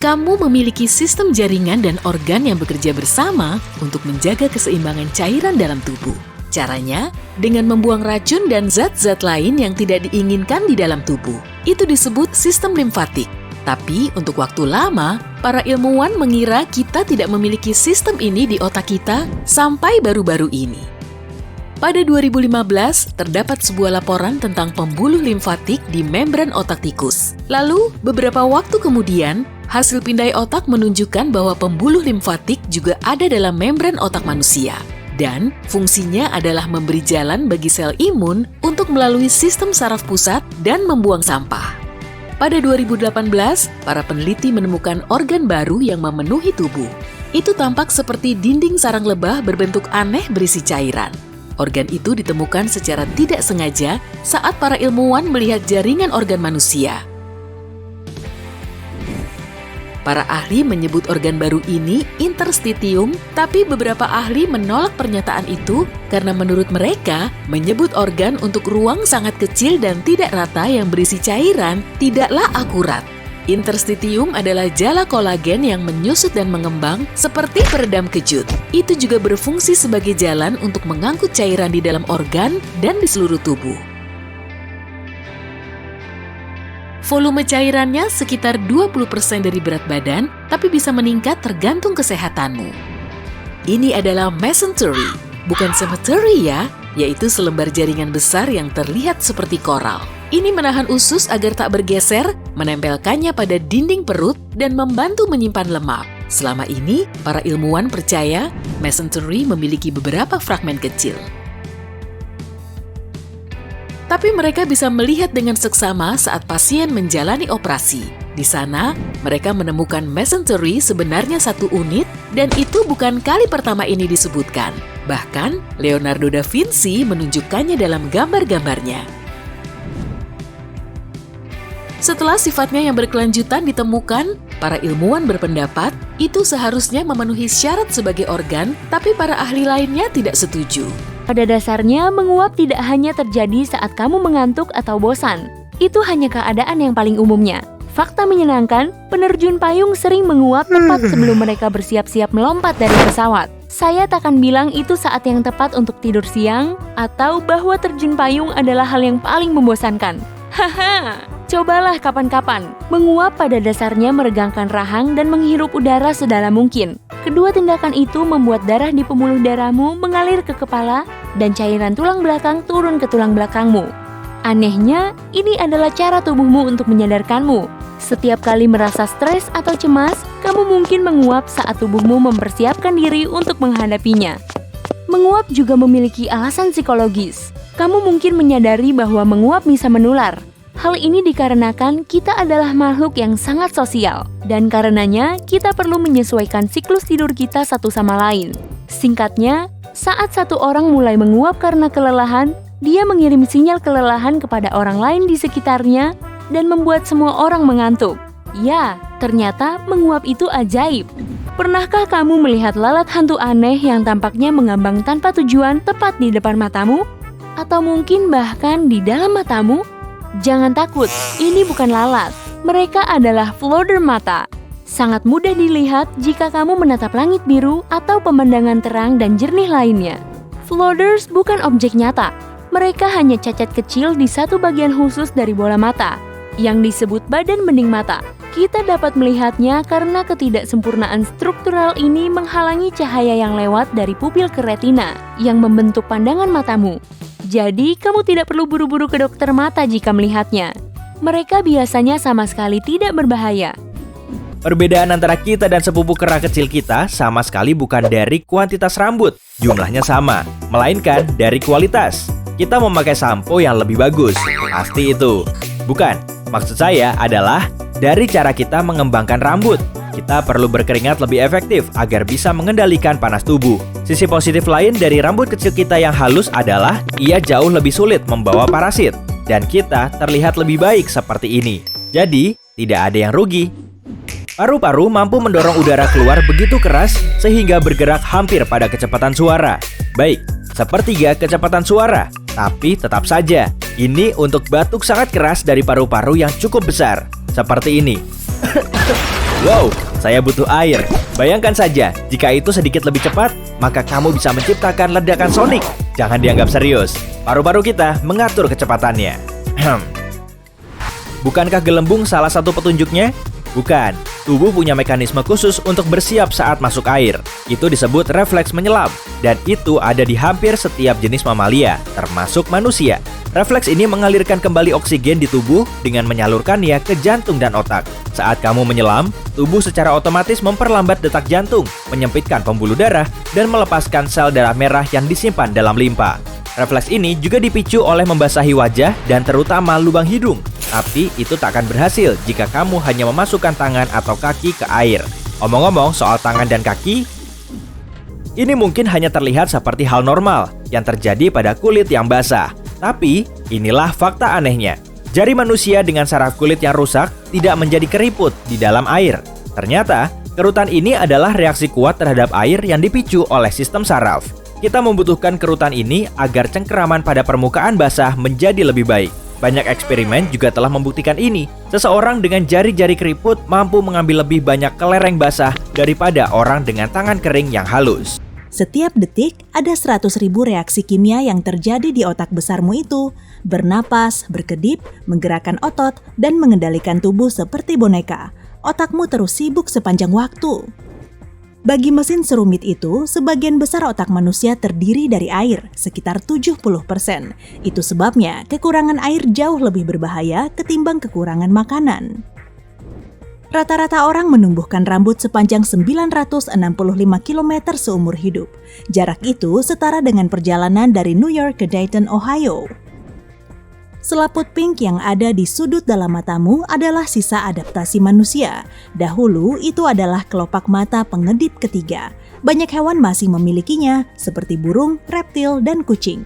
Kamu memiliki sistem jaringan dan organ yang bekerja bersama untuk menjaga keseimbangan cairan dalam tubuh. Caranya, dengan membuang racun dan zat-zat lain yang tidak diinginkan di dalam tubuh. Itu disebut sistem limfatik. Tapi untuk waktu lama, para ilmuwan mengira kita tidak memiliki sistem ini di otak kita sampai baru-baru ini. Pada 2015, terdapat sebuah laporan tentang pembuluh limfatik di membran otak tikus. Lalu, beberapa waktu kemudian, hasil pindai otak menunjukkan bahwa pembuluh limfatik juga ada dalam membran otak manusia. Dan fungsinya adalah memberi jalan bagi sel imun untuk melalui sistem saraf pusat dan membuang sampah. Pada 2018, para peneliti menemukan organ baru yang memenuhi tubuh. Itu tampak seperti dinding sarang lebah berbentuk aneh berisi cairan. Organ itu ditemukan secara tidak sengaja saat para ilmuwan melihat jaringan organ manusia. Para ahli menyebut organ baru ini interstitium, tapi beberapa ahli menolak pernyataan itu karena menurut mereka, menyebut organ untuk ruang sangat kecil dan tidak rata yang berisi cairan tidaklah akurat. Interstitium adalah jala kolagen yang menyusut dan mengembang seperti peredam kejut. Itu juga berfungsi sebagai jalan untuk mengangkut cairan di dalam organ dan di seluruh tubuh. Volume cairannya sekitar 20% dari berat badan, tapi bisa meningkat tergantung kesehatanmu. Ini adalah mesentery, bukan cemetery ya, yaitu selembar jaringan besar yang terlihat seperti koral. Ini menahan usus agar tak bergeser, menempelkannya pada dinding perut, dan membantu menyimpan lemak. Selama ini, para ilmuwan percaya mesentery memiliki beberapa fragmen kecil. Tapi mereka bisa melihat dengan seksama saat pasien menjalani operasi. Di sana, mereka menemukan mesentery sebenarnya satu unit dan itu bukan kali pertama ini disebutkan. Bahkan, Leonardo da Vinci menunjukkannya dalam gambar-gambarnya. Setelah sifatnya yang berkelanjutan ditemukan, para ilmuwan berpendapat itu seharusnya memenuhi syarat sebagai organ, tapi para ahli lainnya tidak setuju. Pada dasarnya, menguap tidak hanya terjadi saat kamu mengantuk atau bosan. Itu hanya keadaan yang paling umumnya. Fakta menyenangkan, penerjun payung sering menguap tepat sebelum mereka bersiap-siap melompat dari pesawat. Saya takkan bilang itu saat yang tepat untuk tidur siang, atau bahwa terjun payung adalah hal yang paling membosankan. Haha, cobalah kapan-kapan. Menguap pada dasarnya meregangkan rahang dan menghirup udara sedalam mungkin. Kedua tindakan itu membuat darah di pembuluh darahmu mengalir ke kepala dan cairan tulang belakang turun ke tulang belakangmu. Anehnya, ini adalah cara tubuhmu untuk menyadarkanmu. Setiap kali merasa stres atau cemas, kamu mungkin menguap saat tubuhmu mempersiapkan diri untuk menghadapinya. Menguap juga memiliki alasan psikologis. Kamu mungkin menyadari bahwa menguap bisa menular. Hal ini dikarenakan kita adalah makhluk yang sangat sosial, dan karenanya kita perlu menyesuaikan siklus tidur kita satu sama lain. Singkatnya, saat satu orang mulai menguap karena kelelahan, dia mengirim sinyal kelelahan kepada orang lain di sekitarnya dan membuat semua orang mengantuk. Ya, ternyata menguap itu ajaib. Pernahkah kamu melihat lalat hantu aneh yang tampaknya mengambang tanpa tujuan tepat di depan matamu? Atau mungkin bahkan di dalam matamu? Jangan takut, ini bukan lalat. Mereka adalah floater mata. Sangat mudah dilihat jika kamu menatap langit biru atau pemandangan terang dan jernih lainnya. Floaters bukan objek nyata. Mereka hanya cacat kecil di satu bagian khusus dari bola mata, yang disebut badan bening mata. Kita dapat melihatnya karena ketidaksempurnaan struktural ini menghalangi cahaya yang lewat dari pupil ke retina, yang membentuk pandangan matamu. Jadi, kamu tidak perlu buru-buru ke dokter mata jika melihatnya. Mereka biasanya sama sekali tidak berbahaya. Perbedaan antara kita dan sepupu kera kecil kita sama sekali bukan dari kuantitas rambut, jumlahnya sama, melainkan dari kualitas. Kita memakai sampo yang lebih bagus, pasti itu. Bukan, maksud saya adalah dari cara kita mengembangkan rambut. Kita perlu berkeringat lebih efektif agar bisa mengendalikan panas tubuh. Sisi positif lain dari rambut kecil kita yang halus adalah ia jauh lebih sulit membawa parasit. Dan kita terlihat lebih baik seperti ini. Jadi, tidak ada yang rugi. Paru-paru mampu mendorong udara keluar begitu keras sehingga bergerak hampir pada kecepatan suara. Baik, sepertiga kecepatan suara. Tapi tetap saja, ini untuk batuk sangat keras dari paru-paru yang cukup besar. Seperti ini. Wow, saya butuh air. Bayangkan saja, jika itu sedikit lebih cepat, maka kamu bisa menciptakan ledakan sonik. Jangan dianggap serius. Paru-paru kita mengatur kecepatannya. Bukankah gelembung salah satu petunjuknya? Bukan. Tubuh punya mekanisme khusus untuk bersiap saat masuk air. Itu disebut refleks menyelam. Dan itu ada di hampir setiap jenis mamalia, termasuk manusia. Refleks ini mengalirkan kembali oksigen di tubuh dengan menyalurkannya ke jantung dan otak. Saat kamu menyelam, tubuh secara otomatis memperlambat detak jantung, menyempitkan pembuluh darah, dan melepaskan sel darah merah yang disimpan dalam limpa. Refleks ini juga dipicu oleh membasahi wajah dan terutama lubang hidung. Tapi itu tak akan berhasil jika kamu hanya memasukkan tangan atau kaki ke air. Omong-omong soal tangan dan kaki, ini mungkin hanya terlihat seperti hal normal yang terjadi pada kulit yang basah. Tapi, inilah fakta anehnya. Jari manusia dengan saraf kulit yang rusak tidak menjadi keriput di dalam air. Ternyata, kerutan ini adalah reaksi kuat terhadap air yang dipicu oleh sistem saraf. Kita membutuhkan kerutan ini agar cengkeraman pada permukaan basah menjadi lebih baik. Banyak eksperimen juga telah membuktikan ini. Seseorang dengan jari-jari keriput mampu mengambil lebih banyak kelereng basah daripada orang dengan tangan kering yang halus. Setiap detik ada 100.000 reaksi kimia yang terjadi di otak besarmu itu. Bernapas, berkedip, menggerakkan otot, dan mengendalikan tubuh seperti boneka. Otakmu terus sibuk sepanjang waktu. Bagi mesin serumit itu, sebagian besar otak manusia terdiri dari air, sekitar 70%. Itu sebabnya kekurangan air jauh lebih berbahaya ketimbang kekurangan makanan. Rata-rata orang menumbuhkan rambut sepanjang 965 km seumur hidup. Jarak itu setara dengan perjalanan dari New York ke Dayton, Ohio. Selaput pink yang ada di sudut dalam matamu adalah sisa adaptasi manusia. Dahulu itu adalah kelopak mata pengedip ketiga. Banyak hewan masih memilikinya, seperti burung, reptil, dan kucing.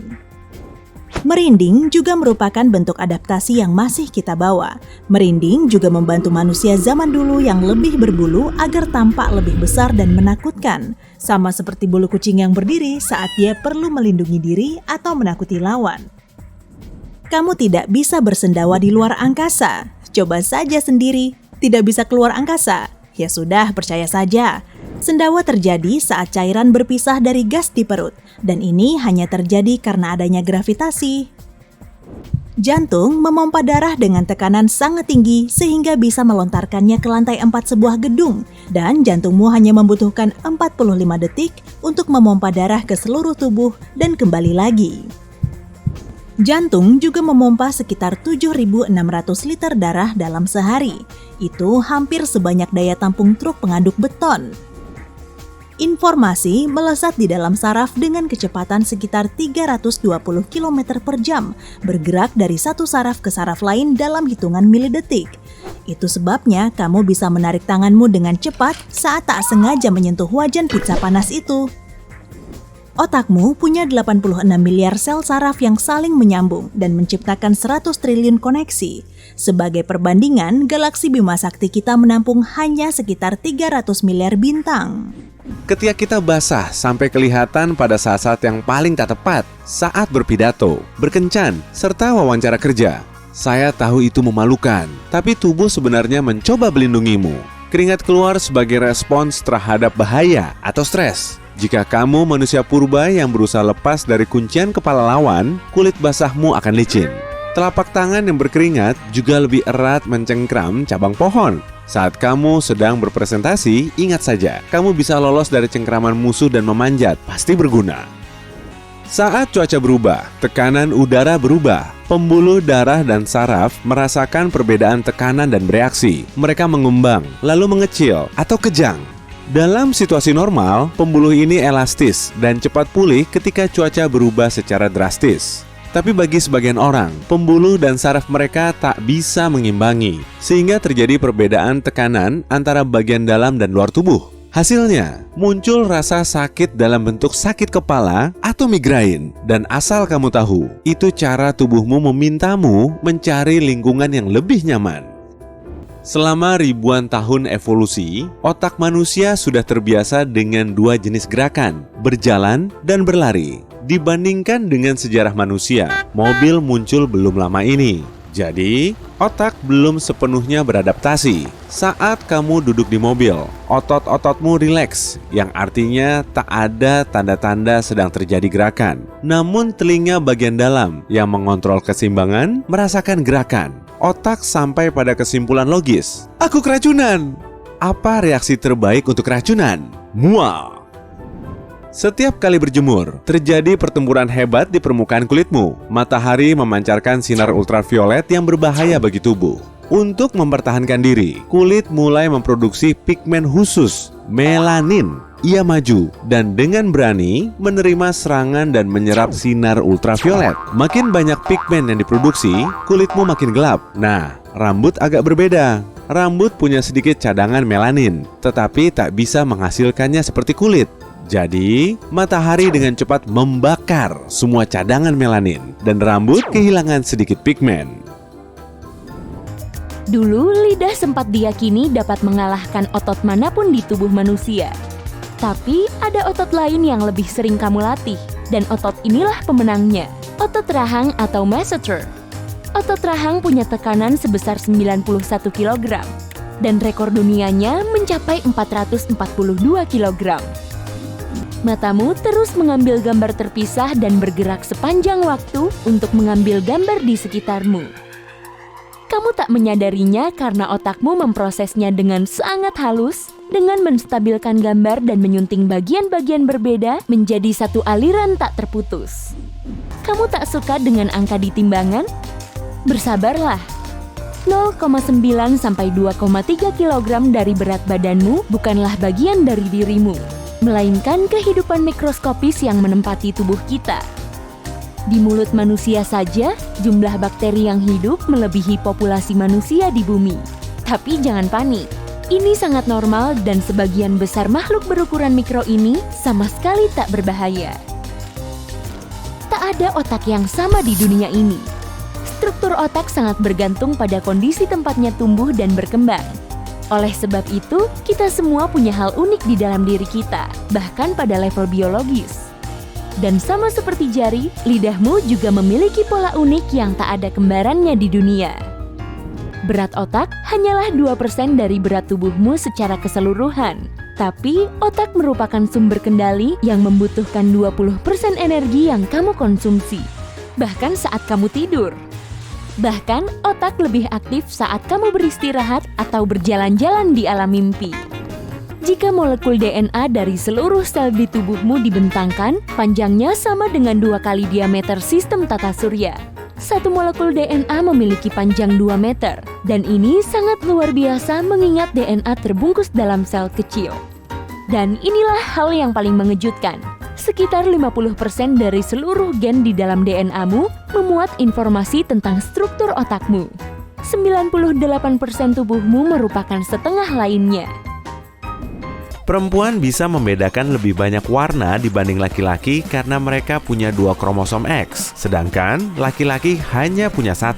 Merinding juga merupakan bentuk adaptasi yang masih kita bawa. Merinding juga membantu manusia zaman dulu yang lebih berbulu agar tampak lebih besar dan menakutkan. Sama seperti bulu kucing yang berdiri saat dia perlu melindungi diri atau menakuti lawan. Kamu tidak bisa bersendawa di luar angkasa. Coba saja sendiri, tidak bisa keluar angkasa. Ya sudah, percaya saja. Sendawa terjadi saat cairan berpisah dari gas di perut, dan ini hanya terjadi karena adanya gravitasi. Jantung memompa darah dengan tekanan sangat tinggi sehingga bisa melontarkannya ke lantai 4 sebuah gedung, dan jantungmu hanya membutuhkan 45 detik untuk memompa darah ke seluruh tubuh dan kembali lagi. Jantung juga memompa sekitar 7.600 liter darah dalam sehari. Itu hampir sebanyak daya tampung truk pengaduk beton. Informasi melesat di dalam saraf dengan kecepatan sekitar 320 km per jam, bergerak dari satu saraf ke saraf lain dalam hitungan milidetik. Itu sebabnya kamu bisa menarik tanganmu dengan cepat saat tak sengaja menyentuh wajan pizza panas itu. Otakmu punya 86 miliar sel saraf yang saling menyambung dan menciptakan 100 triliun koneksi. Sebagai perbandingan, galaksi Bima Sakti kita menampung hanya sekitar 300 miliar bintang. Ketiak kita basah sampai kelihatan pada saat-saat yang paling tak tepat, saat berpidato, berkencan, serta wawancara kerja. Saya tahu itu memalukan, tapi tubuh sebenarnya mencoba melindungimu. Keringat keluar sebagai respons terhadap bahaya atau stres. Jika kamu manusia purba yang berusaha lepas dari kuncian kepala lawan, kulit basahmu akan licin. Telapak tangan yang berkeringat juga lebih erat mencengkram cabang pohon. Saat kamu sedang berpresentasi, ingat saja, kamu bisa lolos dari cengkraman musuh dan memanjat, pasti berguna. Saat cuaca berubah, tekanan udara berubah. Pembuluh darah dan saraf merasakan perbedaan tekanan dan bereaksi. Mereka mengembang, lalu mengecil atau kejang. Dalam situasi normal, pembuluh ini elastis dan cepat pulih ketika cuaca berubah secara drastis. Tapi bagi sebagian orang, pembuluh dan saraf mereka tak bisa mengimbangi, sehingga terjadi perbedaan tekanan antara bagian dalam dan luar tubuh. Hasilnya, muncul rasa sakit dalam bentuk sakit kepala atau migrain. Dan asal kamu tahu, itu cara tubuhmu memintamu mencari lingkungan yang lebih nyaman. Selama ribuan tahun evolusi, otak manusia sudah terbiasa dengan dua jenis gerakan, berjalan dan berlari. Dibandingkan dengan sejarah manusia, mobil muncul belum lama ini. Jadi, otak belum sepenuhnya beradaptasi. Saat kamu duduk di mobil, otot-ototmu rileks, yang artinya tak ada tanda-tanda sedang terjadi gerakan. Namun telinga bagian dalam yang mengontrol keseimbangan merasakan gerakan. Otak sampai pada kesimpulan logis. Aku keracunan. Apa reaksi terbaik untuk keracunan? Mual. Setiap kali berjemur, terjadi pertempuran hebat di permukaan kulitmu. Matahari memancarkan sinar ultraviolet yang berbahaya bagi tubuh. Untuk mempertahankan diri, kulit mulai memproduksi pigmen khusus, melanin. Ia maju dan dengan berani menerima serangan dan menyerap sinar ultraviolet. Makin banyak pigmen yang diproduksi, kulitmu makin gelap. Nah, rambut agak berbeda. Rambut punya sedikit cadangan melanin, tetapi tak bisa menghasilkannya seperti kulit. Jadi, matahari dengan cepat membakar semua cadangan melanin dan rambut kehilangan sedikit pigmen. Dulu, lidah sempat diyakini dapat mengalahkan otot manapun di tubuh manusia. Tapi, ada otot lain yang lebih sering kamu latih, dan otot inilah pemenangnya, otot rahang atau masseter. Otot rahang punya tekanan sebesar 91 kg, dan rekor dunianya mencapai 442 kg. Matamu terus mengambil gambar terpisah dan bergerak sepanjang waktu untuk mengambil gambar di sekitarmu. Kamu tak menyadarinya karena otakmu memprosesnya dengan sangat halus, dengan menstabilkan gambar dan menyunting bagian-bagian berbeda menjadi satu aliran tak terputus. Kamu tak suka dengan angka di timbangan? Bersabarlah. 0,9 sampai 2,3 kg dari berat badanmu bukanlah bagian dari dirimu, melainkan kehidupan mikroskopis yang menempati tubuh kita. Di mulut manusia saja, jumlah bakteri yang hidup melebihi populasi manusia di bumi. Tapi jangan panik, ini sangat normal dan sebagian besar makhluk berukuran mikro ini sama sekali tak berbahaya. Tak ada otak yang sama di dunia ini. Struktur otak sangat bergantung pada kondisi tempatnya tumbuh dan berkembang. Oleh sebab itu, kita semua punya hal unik di dalam diri kita, bahkan pada level biologis. Dan sama seperti jari, lidahmu juga memiliki pola unik yang tak ada kembarannya di dunia. Berat otak hanyalah 2% dari berat tubuhmu secara keseluruhan. Tapi, otak merupakan sumber kendali yang membutuhkan 20% energi yang kamu konsumsi. Bahkan saat kamu tidur. Bahkan, otak lebih aktif saat kamu beristirahat atau berjalan-jalan di alam mimpi. Jika molekul DNA dari seluruh sel di tubuhmu dibentangkan, panjangnya sama dengan 2 kali diameter sistem tata surya. Satu molekul DNA memiliki panjang 2 meter, dan ini sangat luar biasa mengingat DNA terbungkus dalam sel kecil. Dan inilah hal yang paling mengejutkan. Sekitar 50% dari seluruh gen di dalam DNA-mu memuat informasi tentang struktur otakmu. 98% tubuhmu merupakan setengah lainnya. Perempuan bisa membedakan lebih banyak warna dibanding laki-laki karena mereka punya 2 kromosom X, sedangkan laki-laki hanya punya 1.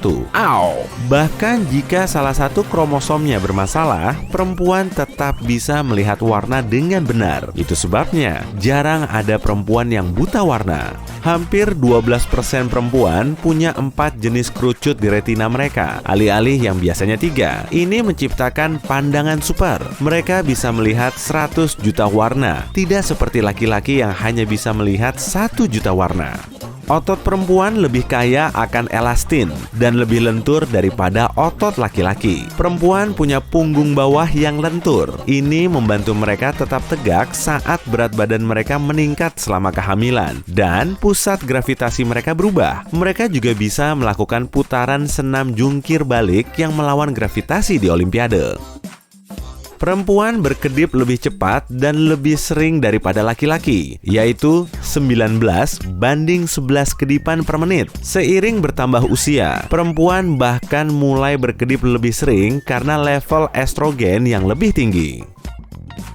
Bahkan jika salah satu kromosomnya bermasalah, perempuan tetap bisa melihat warna dengan benar. Itu sebabnya jarang ada perempuan yang buta warna. Hampir 12% perempuan punya 4 jenis kerucut di retina mereka, alih-alih yang biasanya 3. Ini menciptakan pandangan super. Mereka bisa melihat 100 juta warna, tidak seperti laki-laki yang hanya bisa melihat 1 juta warna. Otot perempuan lebih kaya akan elastin dan lebih lentur daripada otot laki-laki. Perempuan punya punggung bawah yang lentur. Ini membantu mereka tetap tegak saat berat badan mereka meningkat selama kehamilan dan pusat gravitasi mereka berubah. Mereka juga bisa melakukan putaran senam jungkir balik yang melawan gravitasi di Olimpiade. Perempuan berkedip lebih cepat dan lebih sering daripada laki-laki, yaitu 19 banding 11 kedipan per menit. Seiring bertambah usia, perempuan bahkan mulai berkedip lebih sering karena level estrogen yang lebih tinggi.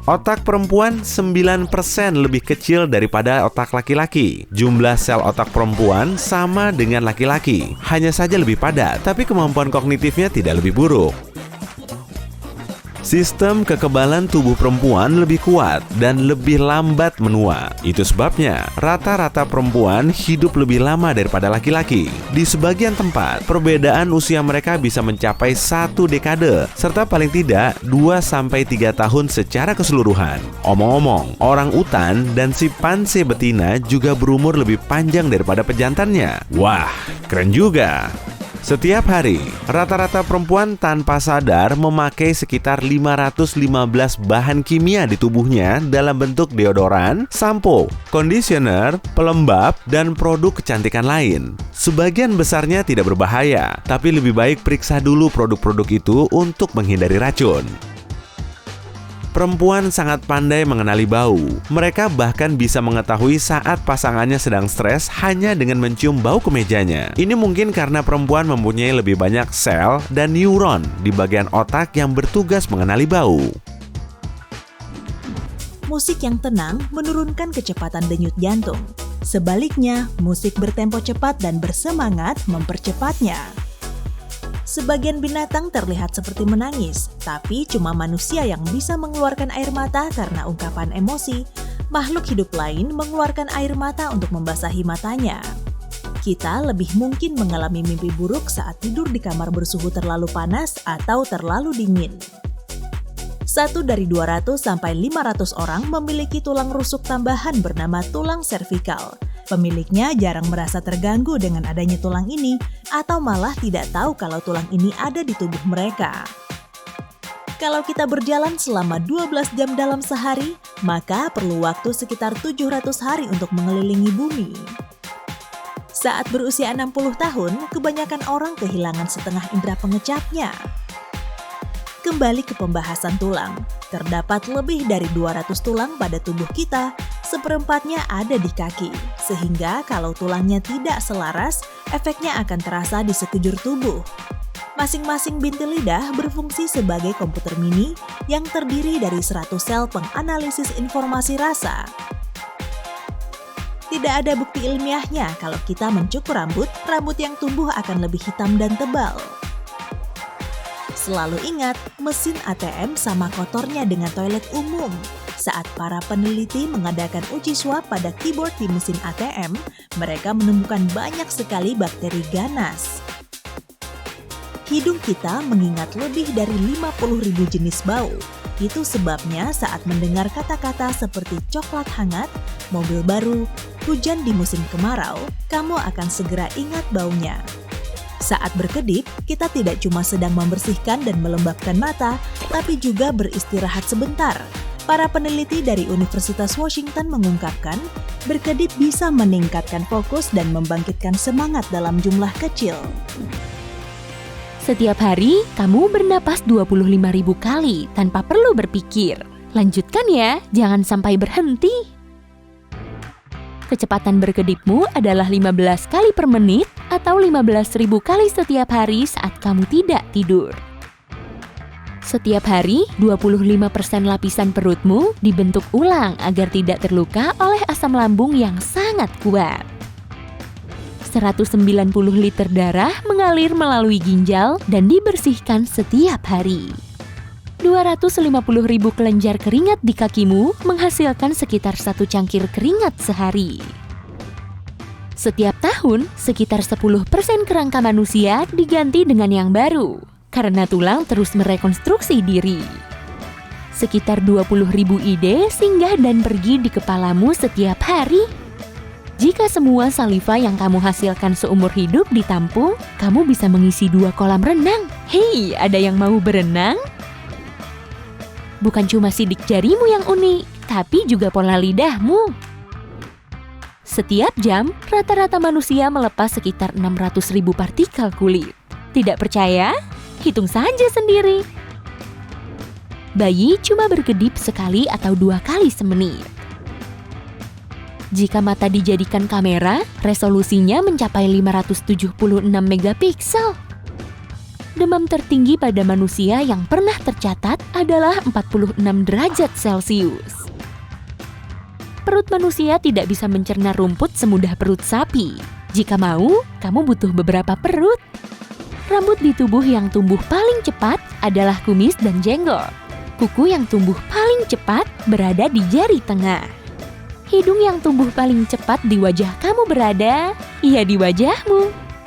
Otak perempuan 9% lebih kecil daripada otak laki-laki. Jumlah sel otak perempuan sama dengan laki-laki, hanya saja lebih padat, tapi kemampuan kognitifnya tidak lebih buruk. Sistem kekebalan tubuh perempuan lebih kuat dan lebih lambat menua. Itu sebabnya rata-rata perempuan hidup lebih lama daripada laki-laki. Di sebagian tempat, perbedaan usia mereka bisa mencapai 1 dekade, serta paling tidak 2-3 tahun secara keseluruhan. Omong-omong, orang utan dan simpanse betina juga berumur lebih panjang daripada pejantannya. Wah, keren juga! Setiap hari, rata-rata perempuan tanpa sadar memakai sekitar 515 bahan kimia di tubuhnya dalam bentuk deodoran, sampo, conditioner, pelembab, dan produk kecantikan lain. Sebagian besarnya tidak berbahaya, tapi lebih baik periksa dulu produk-produk itu untuk menghindari racun. Perempuan sangat pandai mengenali bau. Mereka bahkan bisa mengetahui saat pasangannya sedang stres hanya dengan mencium bau kemejanya. Ini mungkin karena perempuan mempunyai lebih banyak sel dan neuron di bagian otak yang bertugas mengenali bau. Musik yang tenang menurunkan kecepatan denyut jantung. Sebaliknya, musik bertempo cepat dan bersemangat mempercepatnya. Sebagian binatang terlihat seperti menangis, tapi cuma manusia yang bisa mengeluarkan air mata karena ungkapan emosi. Makhluk hidup lain mengeluarkan air mata untuk membasahi matanya. Kita lebih mungkin mengalami mimpi buruk saat tidur di kamar bersuhu terlalu panas atau terlalu dingin. 1 dari 200 sampai 500 orang memiliki tulang rusuk tambahan bernama tulang servikal. Pemiliknya jarang merasa terganggu dengan adanya tulang ini, atau malah tidak tahu kalau tulang ini ada di tubuh mereka. Kalau kita berjalan selama 12 jam dalam sehari, maka perlu waktu sekitar 700 hari untuk mengelilingi bumi. Saat berusia 60 tahun, kebanyakan orang kehilangan setengah indera pengecapnya. Kembali ke pembahasan tulang, terdapat lebih dari 200 tulang pada tubuh kita, seperempatnya ada di kaki, sehingga kalau tulangnya tidak selaras, efeknya akan terasa di sekujur tubuh. Masing-masing bintil lidah berfungsi sebagai komputer mini yang terdiri dari 100 sel penganalisis informasi rasa. Tidak ada bukti ilmiahnya kalau kita mencukur rambut yang tumbuh akan lebih hitam dan tebal. Selalu ingat, mesin ATM sama kotornya dengan toilet umum. Saat para peneliti mengadakan uji swab pada keyboard di mesin ATM, mereka menemukan banyak sekali bakteri ganas. Hidung kita mengingat lebih dari 50.000 jenis bau. Itu sebabnya saat mendengar kata-kata seperti coklat hangat, mobil baru, hujan di musim kemarau, kamu akan segera ingat baunya. Saat berkedip, kita tidak cuma sedang membersihkan dan melembabkan mata, tapi juga beristirahat sebentar. Para peneliti dari Universitas Washington mengungkapkan, berkedip bisa meningkatkan fokus dan membangkitkan semangat dalam jumlah kecil. Setiap hari, kamu bernapas 25.000 kali tanpa perlu berpikir. Lanjutkan ya, jangan sampai berhenti. Kecepatan berkedipmu adalah 15 kali per menit atau 15.000 kali setiap hari saat kamu tidak tidur. Setiap hari, 25% lapisan perutmu dibentuk ulang agar tidak terluka oleh asam lambung yang sangat kuat. 190 liter darah mengalir melalui ginjal dan dibersihkan setiap hari. 250.000 kelenjar keringat di kakimu menghasilkan sekitar 1 cangkir keringat sehari. Setiap tahun, sekitar 10% kerangka manusia diganti dengan yang baru, karena tulang terus merekonstruksi diri. Sekitar 20.000 ide singgah dan pergi di kepalamu setiap hari. Jika semua saliva yang kamu hasilkan seumur hidup ditampung, kamu bisa mengisi 2 kolam renang. Hei, ada yang mau berenang? Bukan cuma sidik jarimu yang unik, tapi juga pola lidahmu. Setiap jam, rata-rata manusia melepas sekitar 600.000 partikel kulit. Tidak percaya? Hitung saja sendiri. Bayi cuma berkedip sekali atau 2 kali semenit. Jika mata dijadikan kamera, resolusinya mencapai 576 megapiksel. Demam tertinggi pada manusia yang pernah tercatat adalah 46 derajat Celcius. Perut manusia tidak bisa mencerna rumput semudah perut sapi. Jika mau, kamu butuh beberapa perut. Rambut di tubuh yang tumbuh paling cepat adalah kumis dan jenggot. Kuku yang tumbuh paling cepat berada di jari tengah. Hidung yang tumbuh paling cepat di wajah kamu berada, ya di wajahmu.